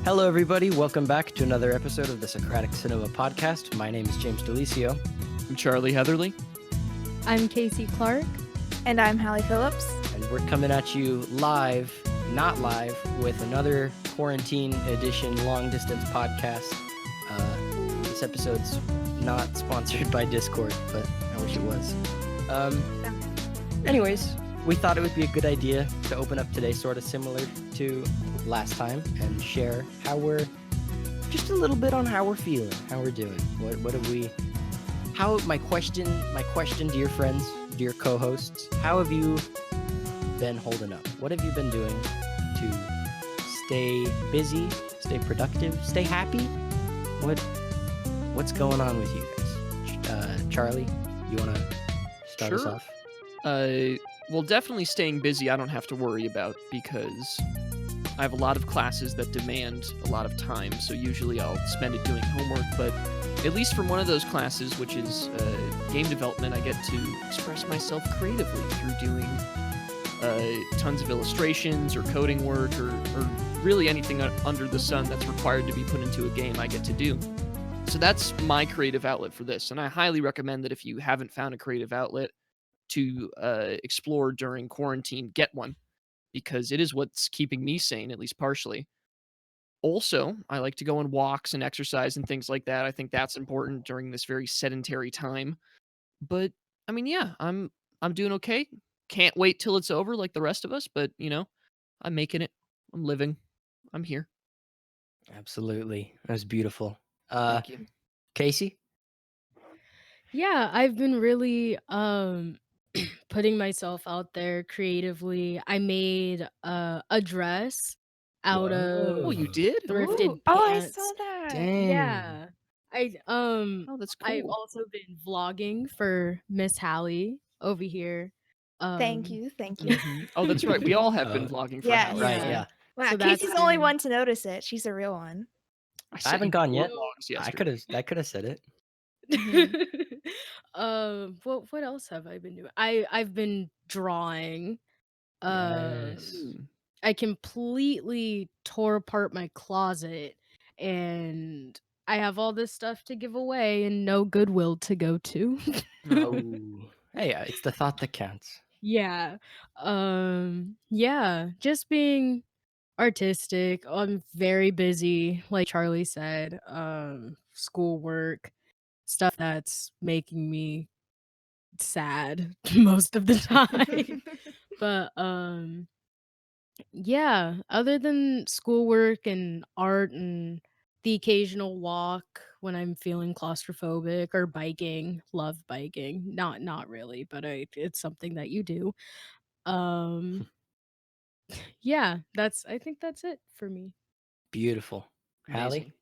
Hello, everybody. Welcome back to another episode of the Socratic Cinema podcast. My name is James Delicio. I'm Charlie Heatherly. I'm Kasey Clark. And I'm Haleigh Phillips. And we're coming at you live, not live, with another quarantine edition long distance podcast. This episode's not sponsored by Discord, but I wish it was. Anyways, we thought it would be a good idea to open up today sort of similar to last time and share how we're, just a little bit on how we're feeling, how we're doing. What have we, my question, dear friends, dear co-hosts, how have you been holding up? What have you been doing to stay busy, stay productive, stay happy? What's going on with you guys? Charlie, you want to start us off? Well, definitely staying busy I don't have to worry about because I have a lot of classes that demand a lot of time, so usually I'll spend it doing homework, but at least from one of those classes, which is game development, I get to express myself creatively through doing tons of illustrations or coding work or really anything under the sun that's required to be put into a game I get to do. So that's my creative outlet for this, and I highly recommend that if you haven't found a creative outlet to explore during quarantine, get one, because it is what's keeping me sane, at least partially. Also, I like to go on walks and exercise and things like that. I think that's important during this very sedentary time. But I mean, yeah, I'm doing okay. Can't wait till it's over like the rest of us, but I'm making it. I'm living. I'm here. Absolutely. That was beautiful. Thank you. Kasey? Yeah, I've been really putting myself out there creatively. I made a dress out Whoa. Oh, of you did? thrifted Ooh. Oh, I pants. saw that. Dang. Yeah. Oh, that's I've cool. also been vlogging for Miss Haleigh over here. Thank you. Thank you. Mhm. Oh, that's right. We all have been Oh, vlogging for yes. Haleigh. Right, Yeah. yeah. Wow, So that's Casey's the only been one to notice it. She's a real one. I sent haven't you gone 4 yet. vlogs I yesterday. could have said it. Mhm. What else have I been doing? I've been drawing. Yes. I completely tore apart my closet and I have all this stuff to give away and no Goodwill to go to. Oh. Oh. Hey, it's the thought that counts. Yeah. Yeah, just being artistic. I'm very busy, like Charlie said. Schoolwork, stuff that's making me sad most of the time. But yeah, other than schoolwork and art and the occasional walk when I'm feeling claustrophobic or biking, love biking. Not really, but it's something that you do. Um yeah, I think that's it for me. Beautiful. Haleigh? Amazing.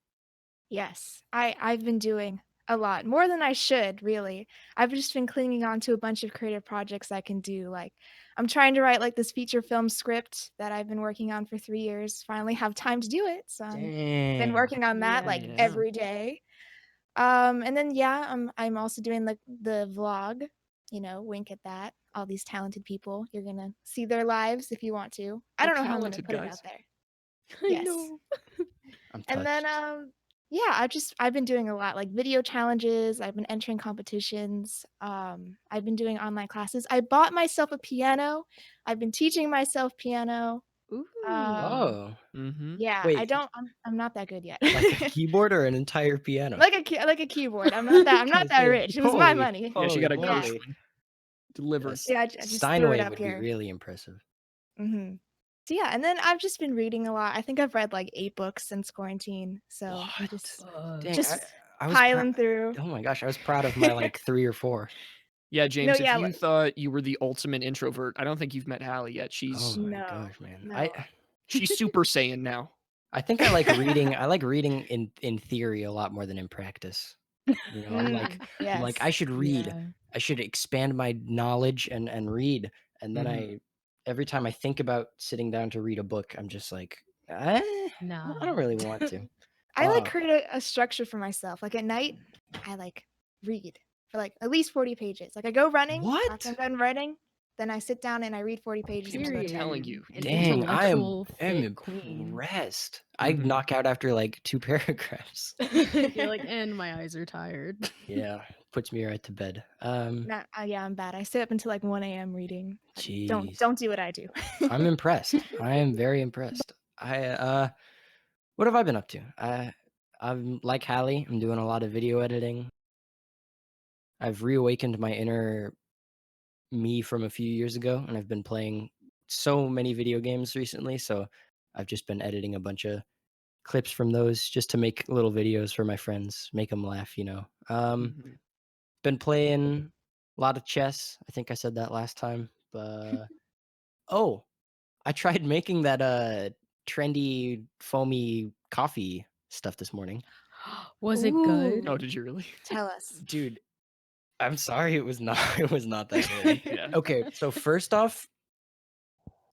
Yes, I've been doing a lot more than I should, really. I've just been clinging on to a bunch of creative projects I can do. Like, I'm trying to write like this feature film script that I've been working on for 3 years. Finally, have time to do it, so I've been Dang. working on that like Yes. every day. And then yeah, I'm also doing the vlog. Wink at that. All these talented people, you're gonna see their lives if you want to. I So don't know how I'm gonna talented, put it guys. out there. I Yes. know. I'm And then touched. yeah, I've been doing a lot like video challenges, I've been entering competitions, I've been doing online classes. I bought myself a piano. I've been teaching myself piano. Ooh. Oh. Mm-hmm. Yeah, Wait, I'm not that good yet. like a keyboard or an entire piano? Like a keyboard. I'm not Gonna that say, rich. It was my holy, money. Yeah, she got a holy Yeah. moly. Gershwin delivered. Yes. Yeah, I A just threw it Steinway up would be here. really impressive. Mhm. So yeah, and then I've just been reading a lot. I think I've read like 8 books since quarantine, so I'm What? just Dang, just I was piling through. oh my gosh, I was proud of my like 3 or 4. Yeah, No, James, if yeah, you thought you were the ultimate introvert, I don't think you've met Haleigh yet. Oh She's my no, gosh, man. no. she's Super Saiyan now. I think I like reading. I like reading in theory a lot more than in practice. I'm like Yes. I should read. Yeah. I should expand my knowledge and read. And then Mhm. every time I think about sitting down to read a book, I'm just like, I Nah. don't really want to. I like Uh, create a structure for myself. Like at night, I like read for like at least 40 pages. Like I go running. What? After I'm done running, Then I sit down and I read 40 pages and I go to I'm bed. telling Period. you, An Dang, I intellectual am fit queen. impressed. I Mhm. knock out after like 2 paragraphs. You're like, and my eyes are tired. Yeah, puts me right to bed. Not, yeah, I'm bad. I stay up until like 1 a.m. reading. Jeez. Don't do what I do. I'm impressed. I am very impressed. What have I been up to? I'm like Haleigh. I'm doing a lot of video editing. I've reawakened my inner me from a few years ago, and I've been playing so many video games recently. So I've just been editing a bunch of clips from those just to make little videos for my friends, make them laugh. Mhm. Been playing a lot of chess. I think I said that last time. Oh, I tried making that trendy foamy coffee stuff this morning. Was it good? Oh, did you really? Tell us. Dude, I'm sorry it was not it was not that good. Yeah. Okay, so first off,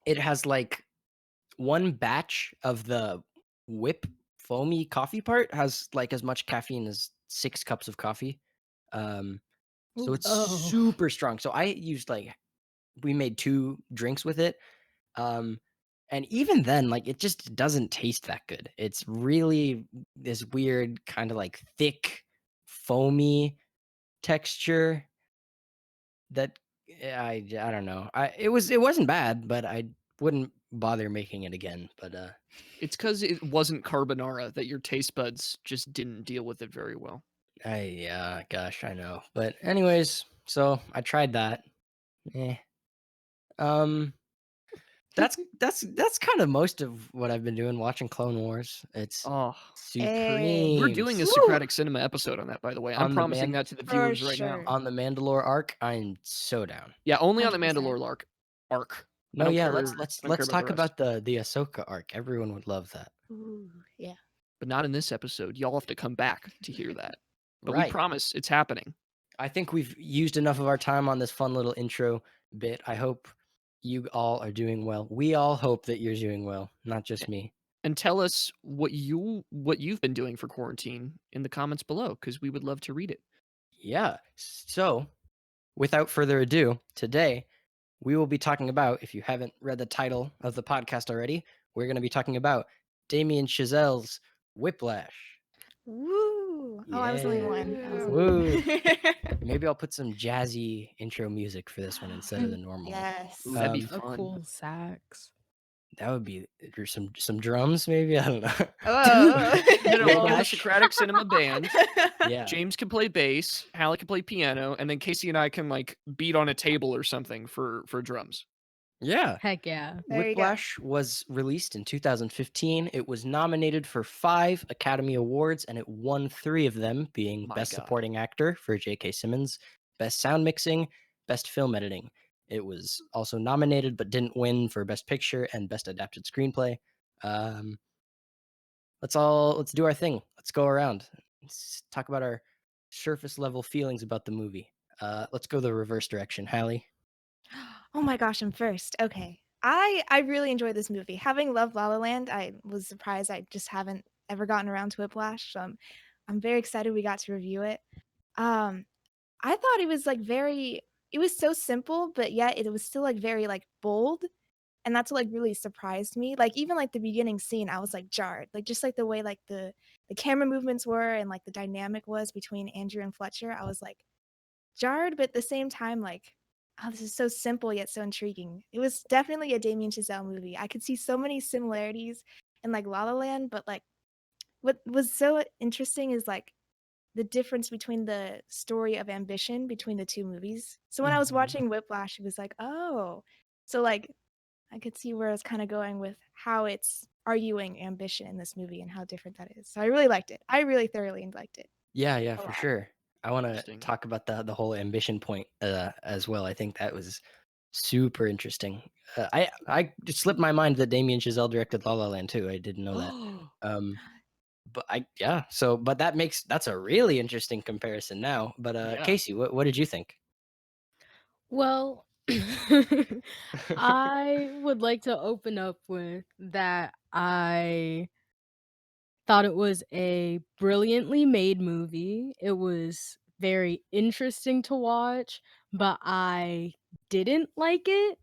it has like one batch of the whip foamy coffee part has like as much caffeine as 6 cups of coffee. So Ooh. it's Oh. super strong. So I used like we made 2 drinks with it. Um, and even then, like it just doesn't taste that good. It's really this weird kind of like thick, foamy texture that I don't know. It wasn't bad, but I wouldn't bother making it again. But It's because it wasn't carbonara that your taste buds just didn't deal with it very well. gosh, I know. But anyways, so I tried that. Eh. Um, that's kind of most of what I've been doing. Watching Clone Wars. It's Oh, Hey. we're supreme. doing a Woo! Socratic Cinema episode on that, by the way. I'm On the promising that to the For viewers right now. sure. on the Mandalore arc. I'm so down. Yeah, only on the 100%. Mandalore arc. I No, don't yeah, care. let's About the talk rest. about the Ahsoka arc. Everyone would love that. Ooh, yeah. But not in this episode. Y'all have to come back to hear that. But we Right. promise it's happening. I think we've used enough of our time on this fun little intro bit. I hope you all are doing well. We all hope that you're doing well, not just me. And tell us what you've been doing for quarantine in the comments below, because we would love to read it. Yeah. So, without further ado, today we will be talking about, if you haven't read the title of the podcast already, we're going to be talking about Damien Chazelle's Whiplash. Woo! Oh, I was the only Yeah. one. I was the Woo. only one. Maybe I'll put some jazzy intro music for this one instead of the normal. Yes. Ooh, that'd be Um, A fun. cool sax. That would be or some drums, maybe. I don't know. Oh. We'll get a Whiplash. Socratic Cinema band. Yeah. James can play bass, Haleigh can play piano, and then Kasey and I can like beat on a table or something for drums. Yeah. Heck yeah. There you go. Whiplash was released in 2015. It was nominated for 5 Academy Awards and it won 3 of them, being My Best God. Supporting Actor for J.K. Simmons, Best Sound Mixing, Best Film Editing. It was also nominated but didn't win for Best Picture and Best Adapted Screenplay. Let's do our thing. Let's go around. Let's talk about our surface level feelings about the movie. Let's go the reverse direction. Haleigh. Oh my gosh, I'm first. Okay. I really enjoyed this movie. Having loved La La Land, I was surprised I just haven't ever gotten around to Whiplash. So I'm very excited we got to review it. Um, I thought it was like it was so simple, but yet it was still like very like bold. And that's what like really surprised me. Like even like the beginning scene, I was like jarred. Like just like the way like the camera movements were and like the dynamic was between Andrew and Fletcher. I was like jarred, but at the same time, like, oh, this is so simple yet so intriguing. It was definitely a Damien Chazelle movie. I could see so many similarities in like La La Land, but like what was so interesting is like the difference between the story of ambition between the two movies. So when I was Mhm. watching Whiplash, it was like, oh, so like I could see where it's kind of going with how it's arguing ambition in this movie and how different that is. So I really liked it. I really thoroughly liked it. Yeah, A for lot. sure. I want to Interesting. talk about the whole ambition point as well. I think that was super interesting. I it slipped my mind that Damien Chazelle directed La La Land too. I didn't know that. Um, but but that's a really interesting comparison now. But Yeah. Kasey, what did you think? Well, I would like to open up with that I thought it was a brilliantly made movie. It was very interesting to watch, but I didn't like it.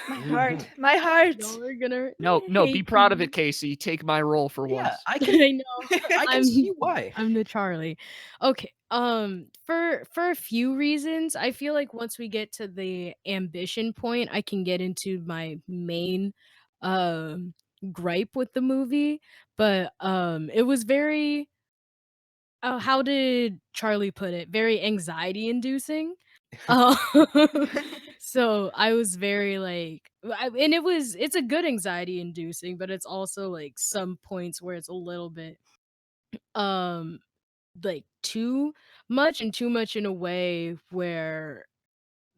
My heart. My heart. Y'all are gonna No, be hate proud of me. it, Kasey. Take my role for Yeah, once. I can I know. I can I'm see why. I'm the Charlie. Okay. For a few reasons, I feel like once we get to the ambition point, I can get into my main um gripe with the movie. But it was very, oh, how did Charlie put it? Very anxiety inducing. Um, so I was very like, and it's a good anxiety inducing, but it's also like some points where it's a little bit um like too much, and too much in a way where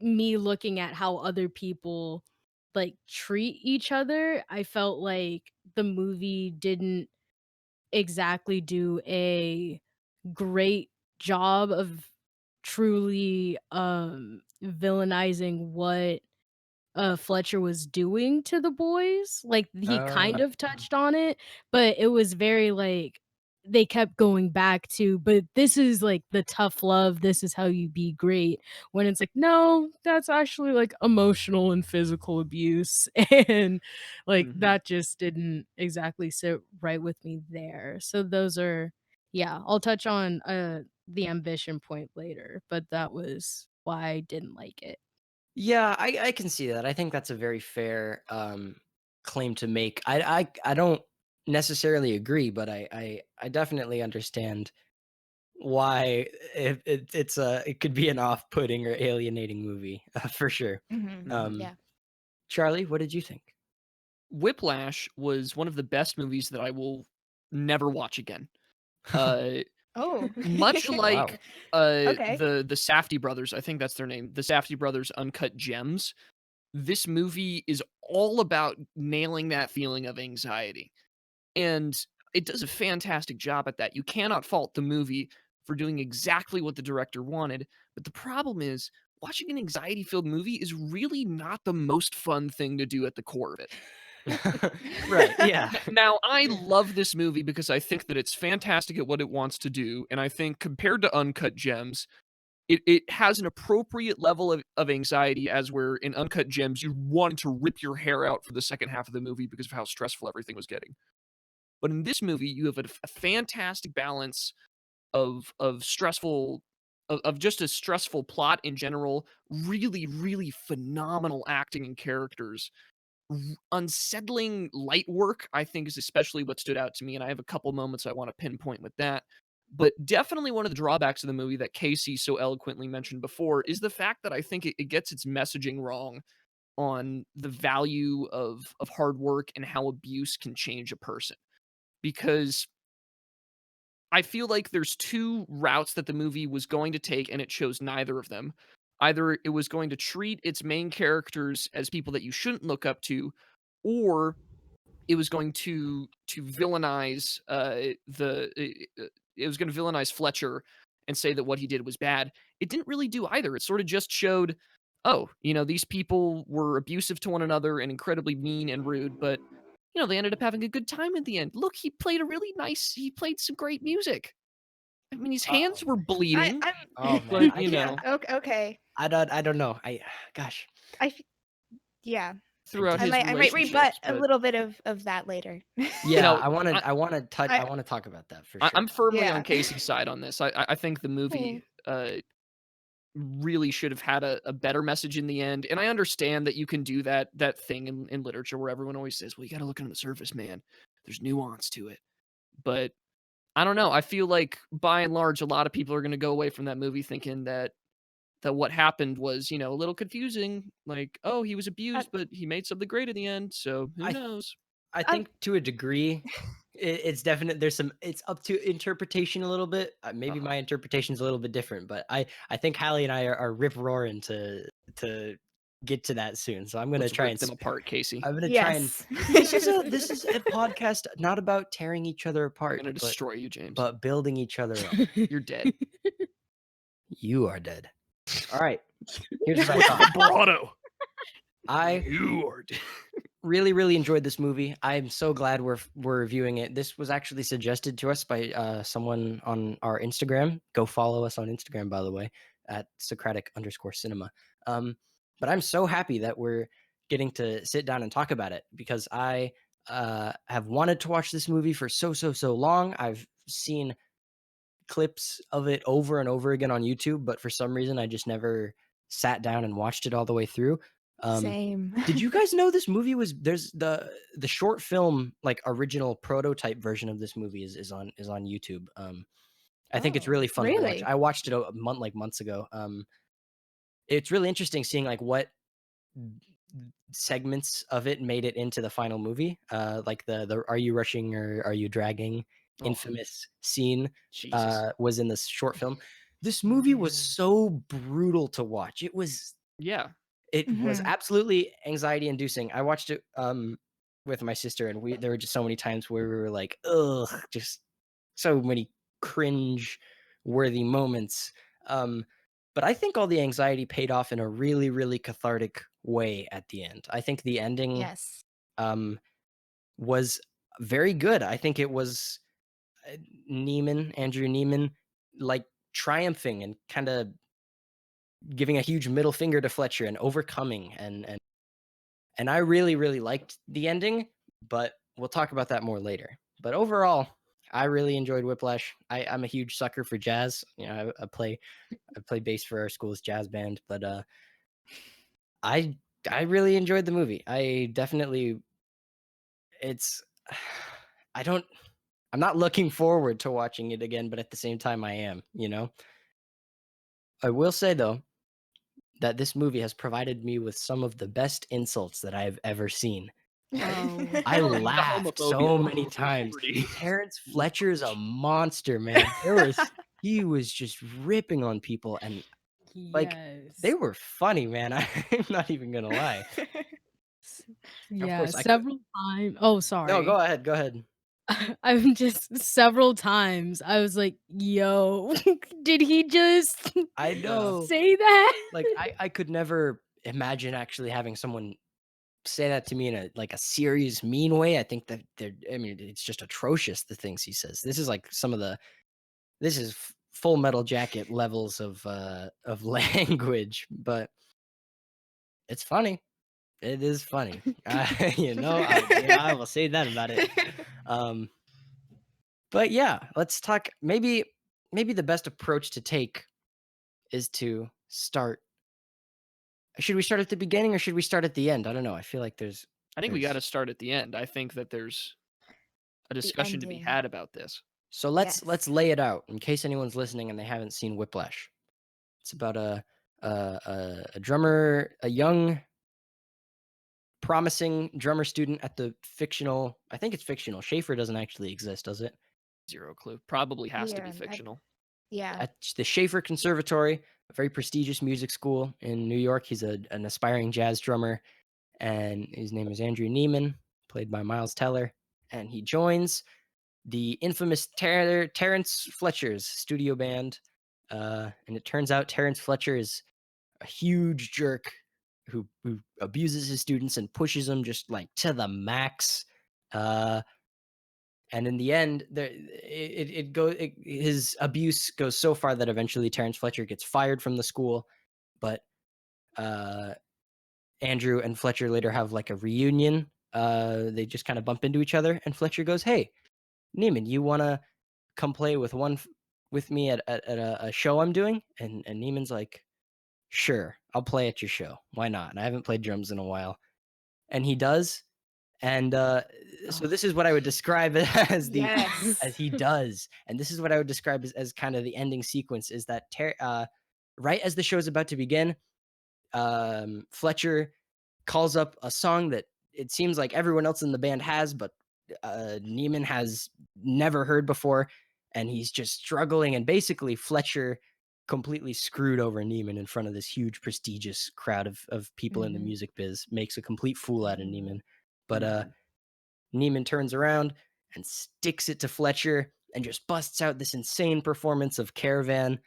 me looking at how other people like treat each other, I felt like the movie didn't exactly do a great job of truly villainizing what Fletcher was doing to the boys. Like, he kind Uh, of touched on it, but it was very like they kept going back to, but this is like the tough love, this is how you be great. When it's like, no, that's actually like emotional and physical abuse. And like Mhm. that just didn't exactly sit right with me there. So those are, yeah, I'll touch on the ambition point later, but that was why I didn't like it. yeah, I can see that. I think that's a very fair claim to make. I don't necessarily agree, but I definitely understand why it could be an off-putting or alienating movie for sure. Mhm. Yeah. Charlie, what did you think? Whiplash was one of the best movies that I will never watch again. Uh, Oh. much Wow. like Okay. the Safdie brothers, I think that's their name, the Safdie brothers Uncut Gems. This movie is all about nailing that feeling of anxiety, and it does a fantastic job at that. You cannot fault the movie for doing exactly what the director wanted, but the problem is watching an anxiety-filled movie is really not the most fun thing to do at the core of it. Right, yeah. Now, I love this movie because I think that it's fantastic at what it wants to do, and I think compared to Uncut Gems, it has an appropriate level of anxiety, as where in Uncut Gems, you wanted to rip your hair out for the second half of the movie because of how stressful everything was getting. But in this movie, you have a fantastic balance of stressful of just a stressful plot in general, really, really phenomenal acting and characters. Unsettling light work, I think, is especially what stood out to me, and I have a couple moments I want to pinpoint with that. But definitely one of the drawbacks of the movie that Kasey so eloquently mentioned before is the fact that I think it gets its messaging wrong on the value of hard work and how abuse can change a person. Because I feel like there's two routes that the movie was going to take, and it chose neither of them. Either it was going to treat its main characters as people that you shouldn't look up to, or it was going to villainize it was going to villainize Fletcher and say that what he did was bad. It didn't really do either. It sort of just showed, oh, these people were abusive to one another and incredibly mean and rude, but they ended up having a good time in the end. Look, he played some great music. I mean, his hands Uh-oh. were bleeding, I'm Oh man, but I yeah. can't. Okay. I don't know. Gosh, I f- yeah. throughout his I might rebut relationships, a but little bit of that later. you yeah. know, I want I, to. I I want to talk about that for I'm sure. firmly on yeah. Casey's side on this. I think the movie really should have had a better message in the end. And I understand that you can do that thing in literature where everyone always says, well, you got to look under the surface, man. There's nuance to it. But I don't know. I feel like by and large, a lot of people are going to go away from that movie thinking that what happened was, a little confusing. Like, oh, he was I, abused, but he made something great in the end. So who I knows? I I, think to a degree, it's definite. There's some. It's up to interpretation a little bit. Maybe Uh-huh. my interpretation's a little bit different, but I think Haleigh and I are rip roaring to get to that soon. So I'm gonna Let's try rip and them apart, Casey. I'm gonna try and yes. this is a podcast not about tearing each other We're apart, going to destroy you, James. but building each other up. You're dead. You are dead. All right. Here's what I With thought. vibrato. I You are dead. really enjoyed this movie. I'm so glad we're reviewing it. This was actually suggested to us by someone on our Instagram. Go follow us on Instagram, by the way, at Socratic_cinema. But I'm so happy that we're getting to sit down and talk about it because I have wanted to watch this movie for so long. I've seen clips of it over and over again on YouTube, but for some reason I just never sat down and watched it all the way through. Same. Did you guys know this movie was there's the short film, like original prototype version of this movie is on YouTube. I think it's Oh, really fun to watch. Really? I watched it months ago. It's really interesting seeing like what segments of it made it into the final movie. Like the "Are you rushing or are you dragging" Oh, infamous scene Jesus. was in this short film. This movie was man. so brutal to watch. Yeah. It was Mhm. absolutely anxiety inducing. I watched it with my sister, and there were just so many times where we were like, ugh, just so many cringe worthy moments. Um, but I think all the anxiety paid off in a really cathartic way at the end. I think the ending Yes. um was very good. I think it was uh, Andrew Neiman, like triumphing and kind of giving a huge middle finger to Fletcher and overcoming and I really liked the ending, but we'll talk about that more later. But overall, I really enjoyed Whiplash. I'm a huge sucker for jazz. You know, I play bass for our school's jazz band, but I I really enjoyed the movie. I definitely it's I don't I'm not looking forward to watching it again, but at the same time I am, you know. I will say though that this movie has provided me with some of the best insults that I've ever seen. Oh, I The laughed homophobia so level many is times. pretty. Terrence Fletcher's a monster, man. He was just ripping on people and like they yes. were funny, man. I'm not even gonna lie. Of Yeah, course, I could. several times. Oh, No, go sorry. ahead. Go ahead. I'm just several times I was like, "Yo, did he just I Yeah. know. say that?" Like I could never imagine actually having someone say that to me in a like a serious mean way. I think that I mean it's just atrocious the things he says. This is like some of the this is full metal jacket levels of language, but it's funny. It is funny. I will say that about it. Um, but yeah, let's talk. Maybe the best approach to take is to start. Should we start at the beginning or should we start at the end? I don't know. I feel like I think we got there's to start at the end. I think that there's a The discussion to be ending. had about this. so let's Yes. lay it out in case anyone's listening and they haven't seen Whiplash. It's about a drummer, a young promising drummer student at the fictional. I think it's fictional. Schaefer doesn't actually exist, does it? Zero clue. Probably has to be Yeah, fictional. yeah. At the Schaefer Conservatory, a very prestigious music school in New York. He's an aspiring jazz drummer, and his name is Andrew Neiman, played by Miles Teller. And he joins the infamous Terrence Fletcher's studio band. And it turns out Terrence Fletcher is a huge jerk who abuses his students and pushes them just like to the max. Uh, and in the end, his abuse goes so far that eventually Terrence Fletcher gets fired from the school. But uh, Andrew and Fletcher later have like a reunion. They just kind of bump into each other, and Fletcher goes, "Hey, Neiman, you want to come play with me at a show I'm doing?" And Neiman's like, "Sure, I'll play at your show. Why not?" And I haven't played drums in a while, and he does. And so Oh, this is what I would describe it as Yes. he does, and this is what I would describe as kind of the ending sequence is that right as the show's about to begin, Fletcher calls up a song that it seems like everyone else in the band has, but Neiman has never heard before, and he's just struggling. And basically, Fletcher completely screwed over Neiman in front of this huge, prestigious crowd of people in the mhm, music biz, makes a complete fool out of mhm, Neiman. But mhm. Neiman turns around and sticks it to Fletcher and just busts out this insane performance of Caravan.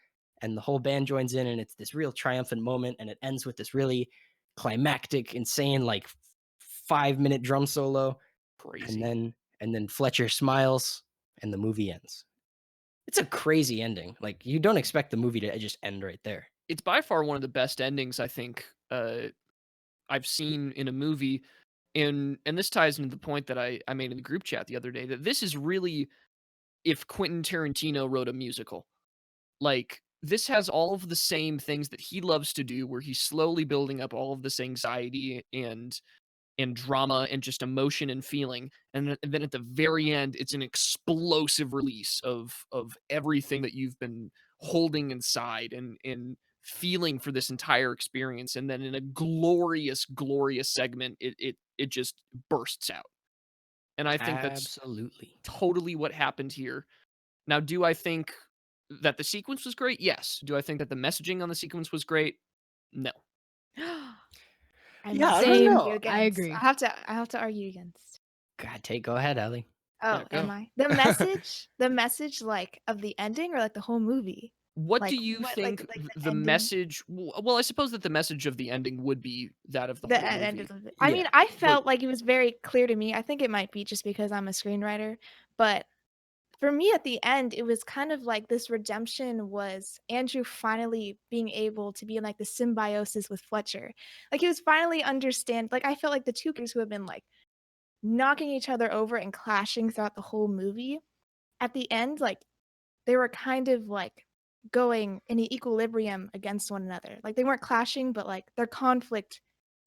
And the whole band joins in, and it's this real triumphant moment. And it ends with this really climactic, insane, like 5-minute drum solo, Crazy. and then Fletcher smiles and the movie ends. It's a crazy ending. Like, you don't expect the movie to just end right there. It's by far one of the best endings I think I've seen in a movie. And this ties into the point that I made in the group chat the other day, that this is really if Quentin Tarantino wrote a musical. Like, this has all of the same things that he loves to do, where he's slowly building up all of this anxiety and drama and just emotion and feeling, and then at the very end, it's an explosive release of everything that you've been holding inside and feeling for this entire experience, and then in a glorious, glorious segment, it just bursts out. And I think that's Absolutely. totally what happened here. Now, do I think that the sequence was great? Yes. Do I think that the messaging on the sequence was great? No. I Yeah, I must don't Same. argue know. I against. agree. I have to argue against. Go ahead, Ellie. Yeah, Oh, am go. I? The message, like, of the ending or, like, the whole movie? What do Like, you what think like, the the ending? message well, I suppose that the message of the ending would be that of the The whole end of movie, the I Yeah. mean, I but felt like it was very clear to me. I think it might be just because I'm a screenwriter, but for me at the end, it was kind of like this redemption was Andrew finally being able to be in, like, the symbiosis with Fletcher. Like, he was finally understand like, I felt like the 2 characters who have been, like, knocking each other over and clashing throughout the whole movie, at the end, like, they were kind of, like, going in an equilibrium against one another. Like, they weren't clashing, but, like, their conflict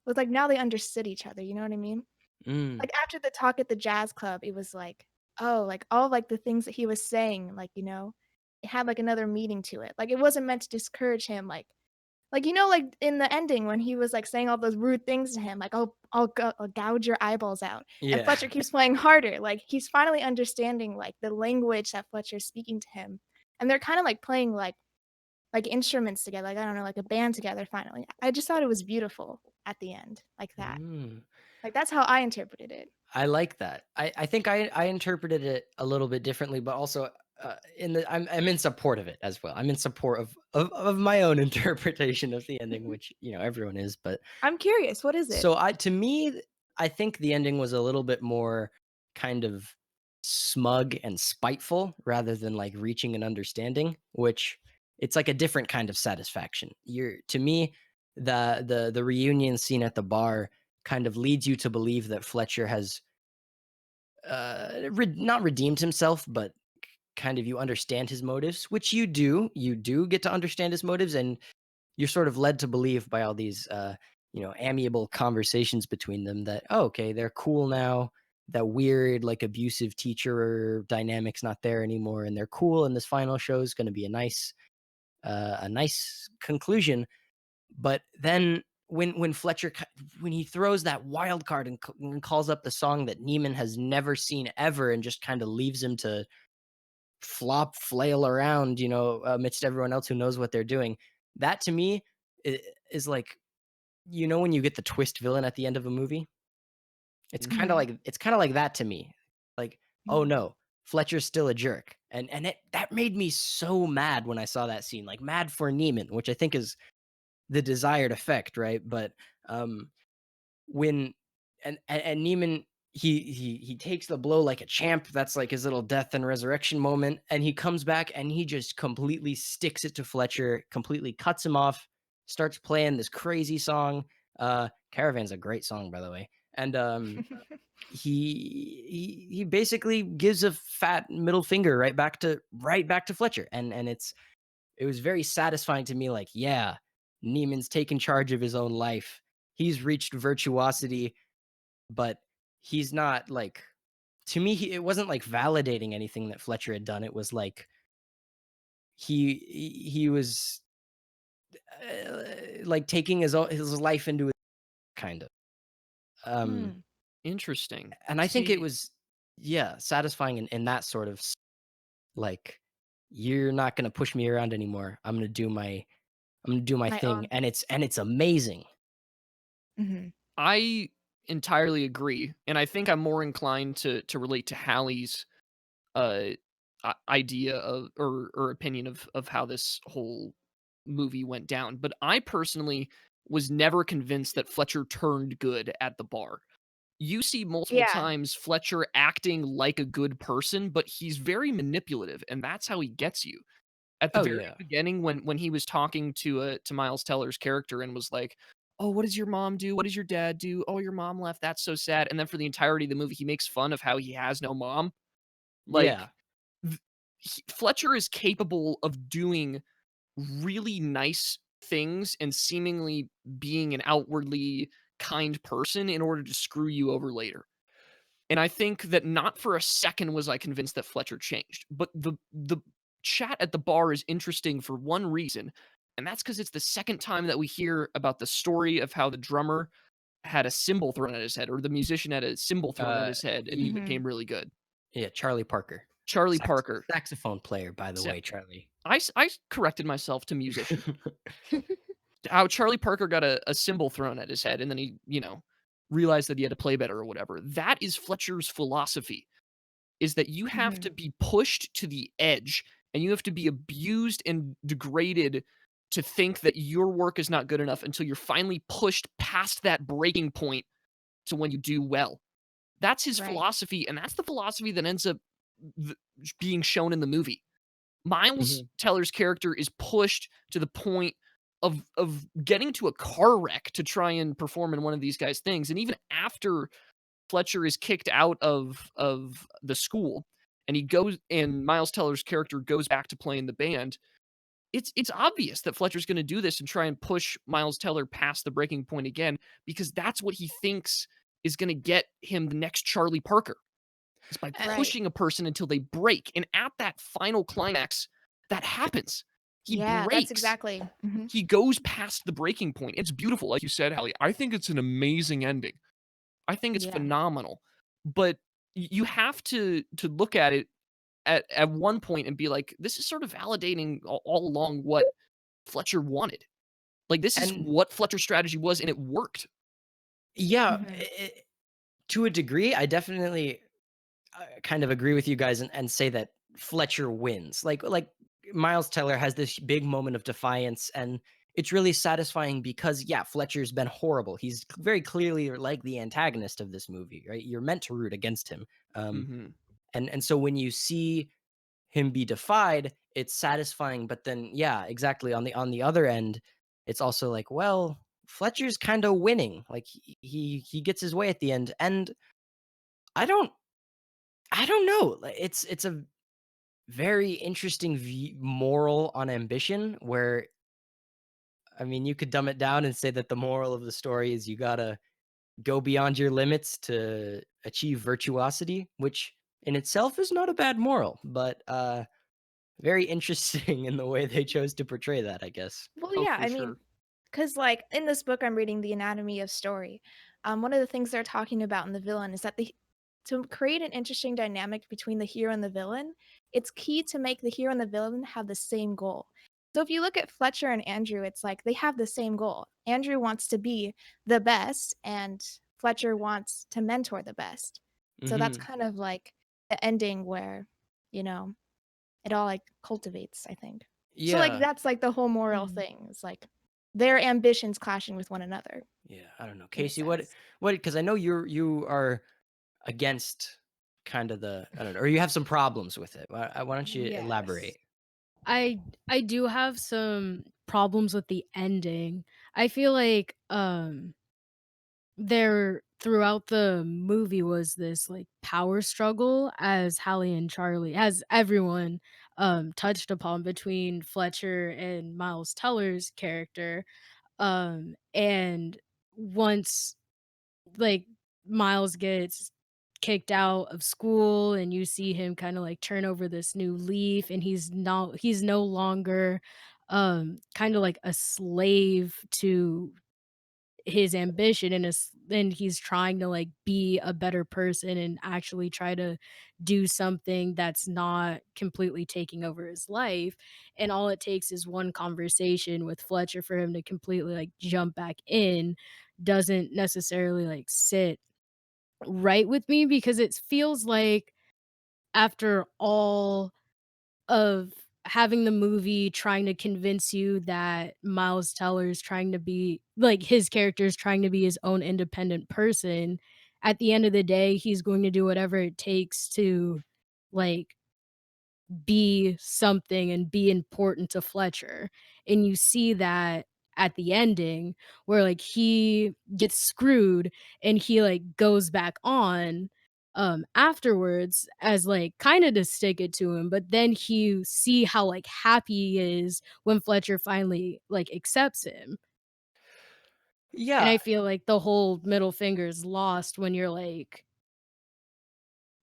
was, like, now they understood each other, you know what I mean? Mm. Like, after the talk at the jazz club, it was like, oh, like, all, like, the things that he was saying, like, it had, like, another meaning to it. Like, it wasn't meant to discourage him, like, like, in the ending when he was, like, saying all those rude things to him, like, I'll gouge your eyeballs out," and Yeah. Fletcher keeps playing harder, like, he's finally understanding, like, the language that Fletcher's speaking to him, and they're kinda, like, playing, like, instruments together, like, I don't know, like a band together finally. I just thought it was beautiful at the end, like that. Mm. Like, that's how I interpreted it. I like that. I think I interpreted it a little bit differently, but also, I'm in support of it as well. I'm in support of my own interpretation of the ending, which, everyone is, but I'm curious, what is it? so to me, I think the ending was a little bit more kind of smug and spiteful rather than like reaching an understanding, which it's like a different kind of satisfaction. To me, the reunion scene at the bar kind of leads you to believe that Fletcher has not redeemed himself, but kind of you understand his motives, which you do. You do get to understand his motives, and you're sort of led to believe by all these amiable conversations between them that, oh, okay, they're cool now. That weird like abusive teacher dynamic's not there anymore, and they're cool, and this final show is going to be a nice conclusion. But then when Fletcher when he throws that wild card and calls up the song that Neiman has never seen ever, and just kind of leaves him to flail around, amidst everyone else who knows what they're doing. That to me is like, when you get the twist villain at the end of a movie, mhm. it's kind of like that to me. Like, oh Mhm. no, Fletcher's still a jerk, and that made me so mad when I saw that scene. Like, mad for Neiman, which I think is the desired effect, right? But um, when and Neiman, he takes the blow like a champ. That's like his little death and resurrection moment, and he comes back and he just completely sticks it to Fletcher, completely cuts him off, starts playing this crazy song. Caravan's a great song, by the way, and he basically gives a fat middle finger right back to Fletcher, and it was very satisfying to me. Like, yeah, Neiman's taken charge of his own life. He's reached virtuosity, but he's not like, to me, it wasn't like validating anything that Fletcher had done. It was like he was like taking his life into it, kind of. Um, Hmm. Interesting. and I think it See, was, yeah, satisfying in that sort of like, you're not gonna push me around anymore. I'm gonna do my My thing, own. and it's amazing. Mhm. I entirely agree, and I think I'm more inclined to relate to Hallie's uh idea of or opinion of how this whole movie went down. But I personally was never convinced that Fletcher turned good at the bar. you see multiple Yeah. times Fletcher acting like a good person, but he's very manipulative, and that's how he gets you. At the Oh very yeah. beginning, when he was talking to Miles Teller's character and was like, "Oh, what does your mom do? What does your dad do? Oh, your mom left. That's so sad." And then for the entirety of the movie, he makes fun of how he has no mom. Yeah. Like, Fletcher is capable of doing really nice things and seemingly being an outwardly kind person in order to screw you over later. And I think that not for a second was I convinced that Fletcher changed. But the chat at the bar is interesting for one reason, and that's because it's the second time that we hear about the story of how the drummer had a cymbal thrown at his head, or the musician had a cymbal thrown at Uh, his head, and he y- Mhm. became really good. yeah, Charlie Parker, Charlie Parker. saxophone player, by the way, Charlie. I corrected myself to musician. How Charlie Parker got a cymbal thrown at his head, and then he, realized that he had to play better or whatever. That is Fletcher's philosophy, is that you have to Mhm. be pushed to the edge, and you have to be abused and degraded to think that your work is not good enough until you're finally pushed past that breaking point to when you do well. That's his Right. philosophy, and that's the philosophy that ends up th being shown in the movie. Miles Mhm. Teller's character is pushed to the point of getting to a car wreck to try and perform in one of these guys' things, and even after Fletcher is kicked out of the school, and he goes and Miles Teller's character goes back to playing the band, it's obvious that Fletcher's gonna do this and try and push Miles Teller past the breaking point again, because that's what he thinks is gonna get him the next Charlie Parker. Is by Right. pushing a person until they break, and at that final climax, that happens. He Yeah, that's breaks. exactly. Mhm. He goes past the breaking point. It's beautiful, like you said, Hallie. I think it's an amazing ending. I think it's Yeah. phenomenal. But you have to look at it at one point and be like, this is sort of validating all along what Fletcher wanted. Like, this is And what Fletcher's strategy was, and it worked. yeah, Mhm. to a degree, I definitely kind of agree with you guys and say that Fletcher wins. Like Miles Teller has this big moment of defiance, and it's really satisfying because yeah, Fletcher's been horrible. He's very clearly like the antagonist of this movie, right? You're meant to root against him. Um, Mhm. and so when you see him be defied, it's satisfying. But then yeah, exactly on the other end, it's also like, well, Fletcher's kind of winning. Like he gets his way at the end, and I don't I don't know. It's a very interesting moral on ambition where I mean, you could dumb it down and say that the moral of the story is you gotta go beyond your limits to achieve virtuosity, which in itself is not a bad moral, but very interesting in the way they chose to portray that, I guess. Well, Oh, yeah, for I mean, sure. because like in this book I'm reading, The Anatomy of Story, one of the things they're talking about in the villain is that to create an interesting dynamic between the hero and the villain, it's key to make the hero and the villain have the same goal. So if you look at Fletcher and Andrew, it's like they have the same goal. Andrew wants to be the best, and Fletcher wants to mentor the best. So that's Mhm. kind of like the ending where, you know, it all, like, cultivates, I think. So, like, Yeah. that's, like, the whole moral Mhm. thing, is, like, their ambitions clashing with one another, Yeah, I don't know. in a Casey, sense. what because I know you are against kind of the I don't know, or you have some problems with it. Why don't you Yes. elaborate? I do have some problems with the ending. I feel like, there throughout the movie was this, like, power struggle as Hallie and Charlie as everyone, touched upon between Fletcher and Miles Teller's character, and once, like, Miles gets kicked out of school and you see him kinda, like, turn over this new leaf and he's no longer, kinda like a slave to his ambition and he's trying to, like, be a better person and actually try to do something that's not completely taking over his life, and all it takes is one conversation with Fletcher for him to completely, like, jump back in, doesn't necessarily, like, sit right with me because it feels like after all of having the movie trying to convince you that Miles Teller is trying to be like, his character is trying to be his own independent person, at the end of the day, he's going to do whatever it takes to, like, be something and be important to Fletcher. And you see that at the ending where like he gets screwed and he like goes back on afterwards as like kind of to stick it to him, but then you see how like happy he is when Fletcher finally like accepts him. And Yeah. I feel like the whole middle finger is lost when you're like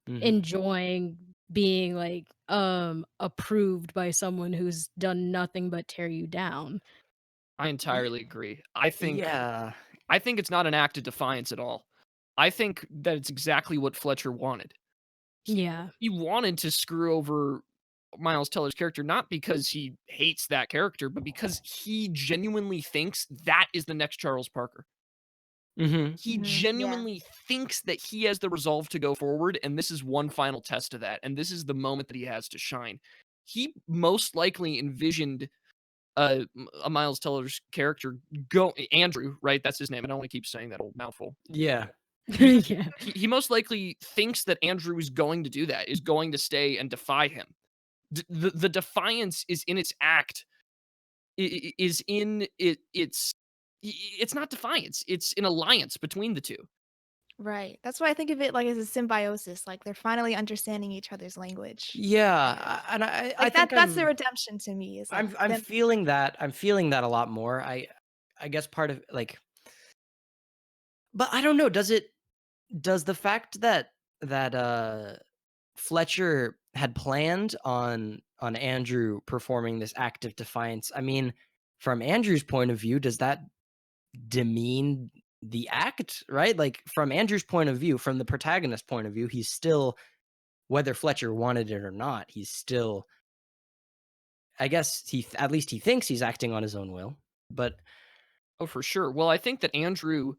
Mhm. enjoying being, like, approved by someone who's done nothing but tear you down. I Ye entirely agree. I think it's not an act of defiance at all. I think that it's exactly what Fletcher wanted. He Yeah. he wanted to screw over Miles Teller's character not because he hates that character, but because he genuinely thinks that is the next Charles Parker. Mhm. He Yeah. genuinely thinks that he has the resolve to go forward, and this is one final test of that, and this is the moment that he has to shine. He most likely envisioned a Miles Teller's character go Andrew, right? That's his name. I don't want to keep saying that old mouthful. Yeah. He Yeah. he most likely thinks that Andrew is going to do that, is going to stay and defy him. The defiance is in its act, is in it. It's not defiance. It's an alliance between the two. Right. That's why I think of it like as a symbiosis, like they're finally understanding each other's language. Yeah, And and I like think that's the redemption to me is like I'm them. feeling that. I'm feeling that a lot more. I guess part of like, but I don't know, does the fact that Fletcher had planned on Andrew performing this act of defiance, I mean, from Andrew's point of view, does that demean the act, right? Like, from Andrew's point of view, from the protagonist's point of view, he's still, whether Fletcher wanted it or not, he's still, I guess at least he thinks he's acting on his own will. But Oh, for sure. Well, I think that Andrew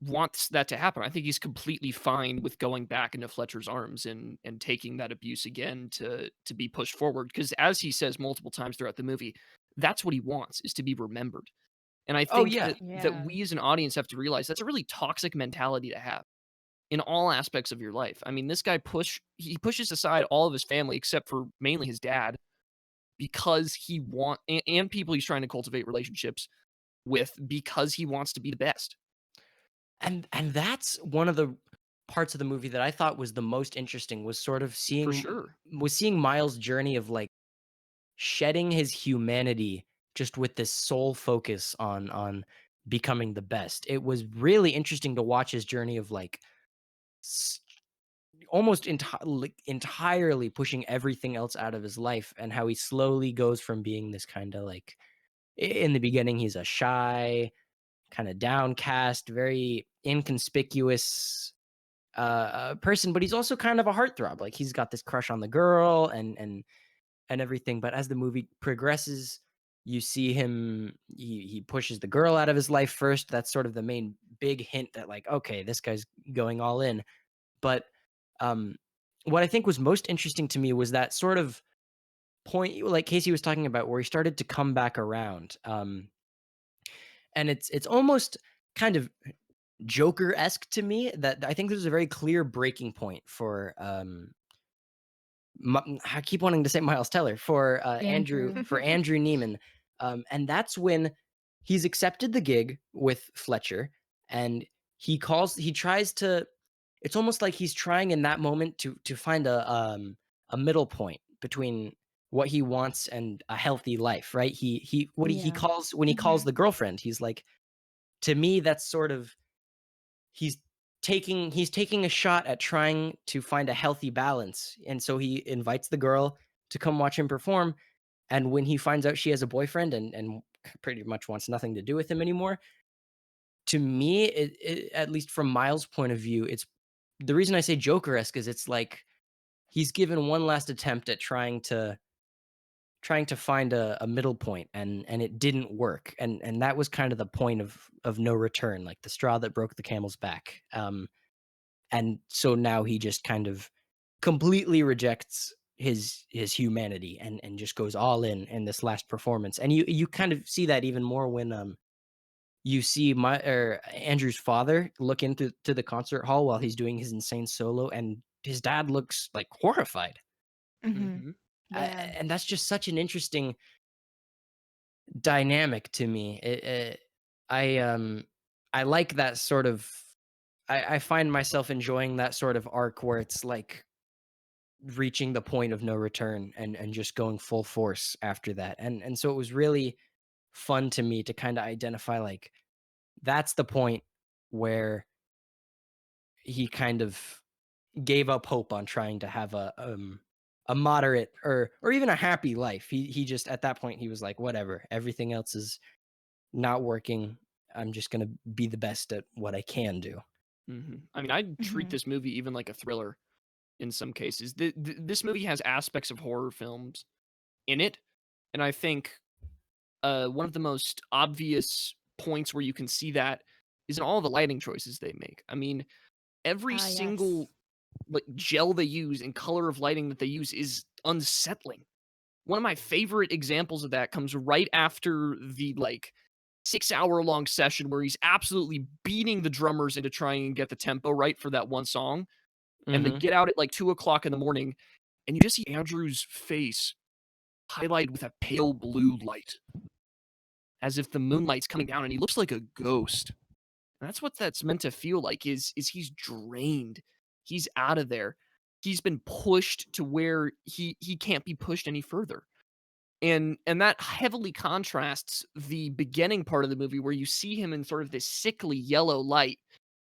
wants that to happen. I think he's completely fine with going back into Fletcher's arms and taking that abuse again to be pushed forward. Because as he says multiple times throughout the movie, that's what he wants is to be remembered. And I oh think yeah, that Yeah. we as an audience have to realize that's a really toxic mentality to have in all aspects of your life. I mean, this guy he pushes aside all of his family except for mainly his dad because and people he's trying to cultivate relationships with because he wants to be the best. and that's one of the parts of the movie that I thought was the most interesting, was sort of For seeing sure. Miles' journey of like shedding his humanity just with this sole focus on becoming the best. It was really interesting to watch his journey of like s- almost entirely pushing everything else out of his life, and how he slowly goes from being this kind of like, in the beginning he's a shy, kind of downcast, very inconspicuous person, but he's also kind of a heartthrob. Like, he's got this crush on the girl and everything. But as the movie progresses, you see him, he pushes the girl out of his life first. That's sort of the main big hint that, like, okay, this guy's going all in. But um what I think was most interesting to me was that sort of point, like Kasey was talking about, where he started to come back around. And it's almost kind of Joker-esque to me, that I think there's a very clear breaking point for I keep wanting to say Miles Teller, for Andrew. Andrew Neiman, and that's when he's accepted the gig with Fletcher, and he tries to. It's almost like he's trying in that moment to find a middle point between what he wants and a healthy life, right? He Yeah. calls, when he calls Mhm. the girlfriend, he's like, to me, that's sort of, he's taking a shot at trying to find a healthy balance. And so he invites the girl to come watch him perform, and when he finds out she has a boyfriend and pretty much wants nothing to do with him anymore, to me, at least from Miles' point of view, it's the reason I say Joker-esque is it's like he's given one last attempt at trying to find a middle point, and it didn't work, and that was kind of the point of no return, like the straw that broke the camel's back. And so now he just kind of completely rejects his humanity, and just goes all in this last performance. And you kind of see that even more when you see Andrew's father look into the concert hall while he's doing his insane solo, and his dad looks like horrified. Mhm. Mhm. Yeah. And that's just such an interesting dynamic to me. I I like that sort of. I find myself enjoying that sort of arc where it's like reaching the point of no return and just going full force after that. And so it was really fun to me to kind of identify like that's the point where he kind of gave up hope on trying to have a moderate or even a happy life. He just at that point he was like, whatever, everything else is not working. I'm just gonna be the best at what I can do. Mhm. I mean, I'd treat Mhm. this movie even like a thriller in some cases. This movie has aspects of horror films in it, and I think one of the most obvious points where you can see that is in all the lighting choices they make. I mean, every Ah, yes. single like gel they use and color of lighting that they use is unsettling. One of my favorite examples of that comes right after the like 6-hour long session where he's absolutely beating the drummers into trying and get the tempo right for that one song. And they Mhm. get out at like 2 o'clock in the morning, and you just see Andrew's face highlighted with a pale blue light, as if the moonlight's coming down, and he looks like a ghost. And that's what that's meant to feel like is he's drained. He's out of there. He's been pushed to where he can't be pushed any further. And that heavily contrasts the beginning part of the movie where you see him in sort of this sickly yellow light,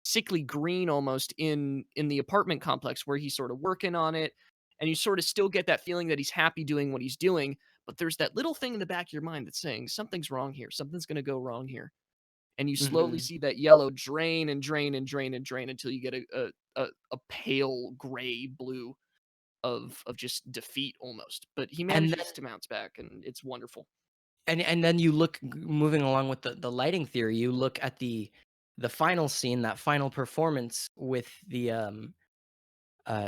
sickly green almost in the apartment complex where he's sort of working on it, and you sort of still get that feeling that he's happy doing what he's doing, but there's that little thing in the back of your mind that's saying something's wrong here, something's going to go wrong here. And you slowly Mhm. see that yellow drain and drain and drain and drain until you get a pale gray blue of just defeat almost. But he And manages then to bounce back, and it's wonderful. and then you look moving along with the lighting theory, you look at the final scene, that final performance with the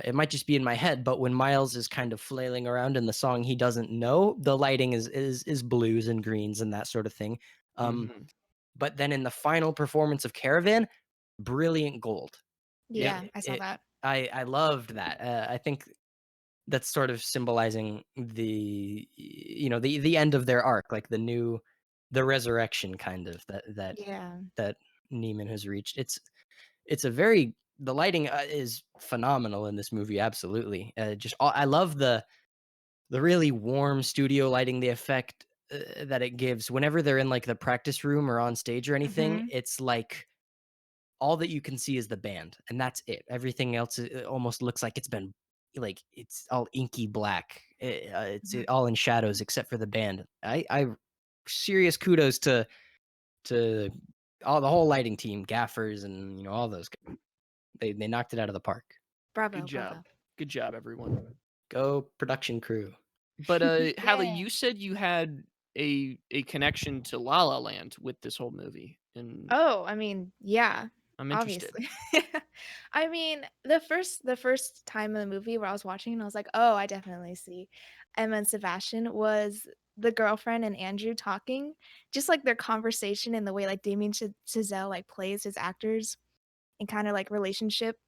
it might just be in my head, but when Miles is kind of flailing around in the song he doesn't know, the lighting is blues and greens and that sort of thing. Um, Mhm. but then in the final performance of Caravan, brilliant gold. Yeah. Yeah, I saw It that. I loved that. I think that's sort of symbolizing the end of their arc, like the resurrection kind of Yeah. that Neiman has reached. It's a very the lighting is phenomenal in this movie. Absolutely, I love the really warm studio lighting, the effect that it gives whenever they're in like the practice room or on stage or anything. Mhm. It's like all that you can see is the band, and that's it. Everything else almost looks like it's been like it's all inky black. It's Mhm. all in shadows except for the band. I serious kudos to all the whole lighting team, gaffers, and all those. They knocked it out of the park. Good Bravo, job. bravo. Good job, everyone. Go production crew. But Haleigh, Yeah. you said you had a connection to La La Land with this whole movie, and Oh, I mean, yeah, I'm interested. obviously. I mean, the first time in the movie where I was watching and I was like, "Oh, I definitely see Emma and Sebastian," was the girlfriend and Andrew talking, just like their conversation and the way like Damien Chazelle like plays his actors and kind of like relationship.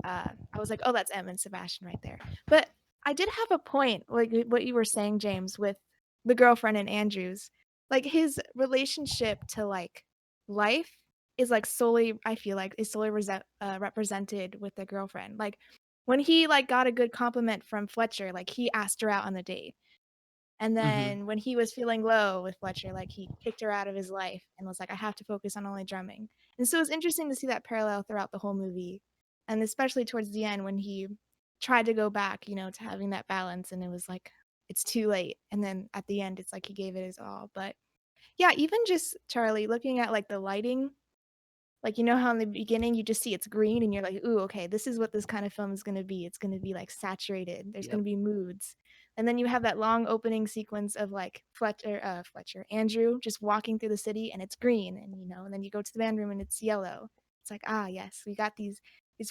I was like, "Oh, that's Emma and Sebastian right there." But I did have a point, like what you were saying, James, with the girlfriend and Andrews. Like his relationship to like life is like solely, I feel like, is solely represented with the girlfriend. Like when he like got a good compliment from Fletcher, like he asked her out on the date. And Mhm. then when he was feeling low with Fletcher, like he kicked her out of his life and was like, I have to focus on only drumming. And so it's interesting to see that parallel throughout the whole movie. And especially towards the end when he tried to go back, to having that balance and it was like, it's too late. And then at the end, it's like he gave it his all. But yeah, even just Charlie looking at like the lighting, like, how in the beginning you just see it's green and you're like, "Ooh, okay, this is what this kind of film is gonna be. It's gonna be, like, saturated. There's Yep. gonna be moods." And then you have that long opening sequence of, like, Andrew just walking through the city and it's green and then you go to the band room and it's yellow. It's like, "Ah, yes, we got these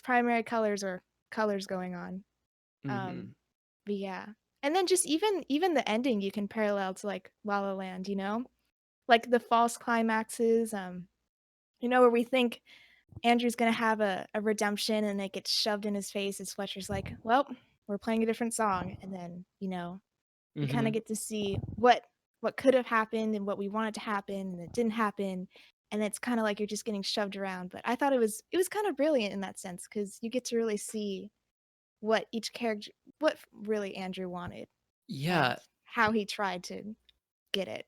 primary colors or colors going on." Um, Mhm. but yeah. And then just even the ending you can parallel to, like, La La Land, you know? Like, the false climaxes, where we think Andrew's gonna have a redemption and it gets shoved in his face as Fletcher's like, well, we're playing a different song. And then, we kind Mm-hmm. of get to see what could have happened and what we wanted to happen and it didn't happen. And it's kind of like you're just getting shoved around. But I thought it was kind of brilliant in that sense because you get to really see what each character, what really Andrew wanted Yeah, and how he tried to get it